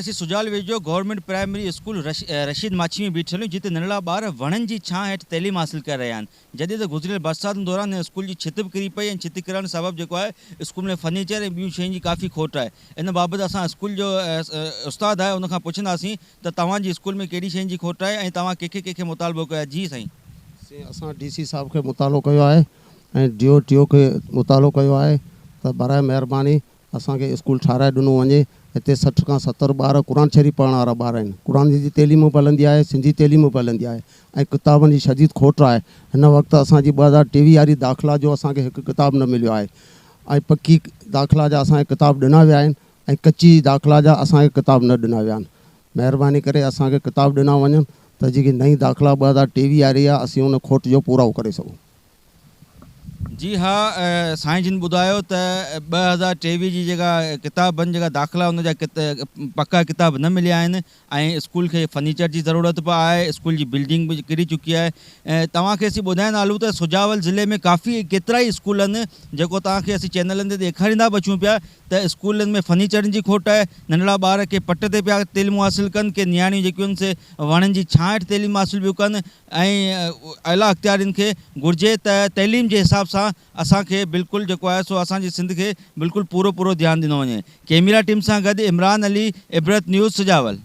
हाणे सुजाल वेझो government primary school Rashid माछी में बीठल आहियूं, जिते नंढड़ा ॿार वणनि जी छां हेठि तइलीम हासिल करे रहिया आहिनि। जॾहिं त गुज़िरियल बरसातुनि दौरान हिन स्कूल जी छिति बि किरी पई ऐं छिति किरण सबबु जेको आहे स्कूल में फर्नीचर ऐं ॿियूं शयुनि जी काफ़ी खोट आहे। इन बाबति असां स्कूल जो उस्ताद आहे उनखां पुछंदासीं त तव्हांजी स्कूल में कहिड़ी शयुनि जी खोट आहे ऐं तव्हां कंहिंखे मुतालबो कयो आहे। जी साईं। असां DC साहब खे मुतालो कयो आहे ऐं DO खे मुतालो कयो आहे त बराए महिरबानी असांखे स्कूल ठाराए ॾिनो वञे। हिते 60 खां 70 ॿार क़ुर शरीफ़ पढ़ण वारा ॿार आहिनि। क़ुर जी तइलीम बि हलंदी आहे, सिंधी तइलीम बि हलंदी आहे ऐं किताबनि जी शदीद खोट आहे। हिन वक़्तु असांजी 2023 वारी दाख़िला जो असांखे हिकु किताबु न मिलियो आहे ऐं पकी दाख़िला जा असांखे किताब ॾिना विया आहिनि ऐं कची दाख़िला जा असांखे किताब न ॾिना विया आहिनि। महिरबानी करे असांखे किताब ॾिना वञनि त जेकी नई दाख़िला 2023 वारी आहे असीं उन खोट जो पूरो करे सघूं। जी हाँ, साईं जिन ॿुधायो त 2023 जी जेका किताबनि जेका दाख़िला उन जा पका किताब न मिलिया आहिनि ऐं स्कूल खे फर्नीचर जी ज़रूरत बि आहे। स्कूल जी बिल्डिंग बि किरी चुकी आहे। तव्हांखे असीं ॿुधाईंदा हलूं त सुजावल ज़िले में काफ़ी केतिरा ई स्कूल आहिनि जेको तव्हांखे असीं चैनलनि ते ॾेखारींदा बि अचूं पिया त स्कूलनि में फर्नीचरनि जी खोट आहे। नंढड़ा ॿार के पट ते पिया तइलीमूं हासिलु कनि, के नियाणियूं जेकियूं आहिनि से वणनि जी छां हेठि तइलीम हासिलु पियूं कनि ऐं आला अख़्तियारियुनि खे घुरिजे त तइलीम जे हिसाब सां असांखे बिल्कुलु जेको आहे सो असांजी सिंध खे बिल्कुलु पूरो ध्यानु ॾिनो वञे। कैमरा टीम सां गॾु इमरान अली, इबरत न्यूज़, सुजावल।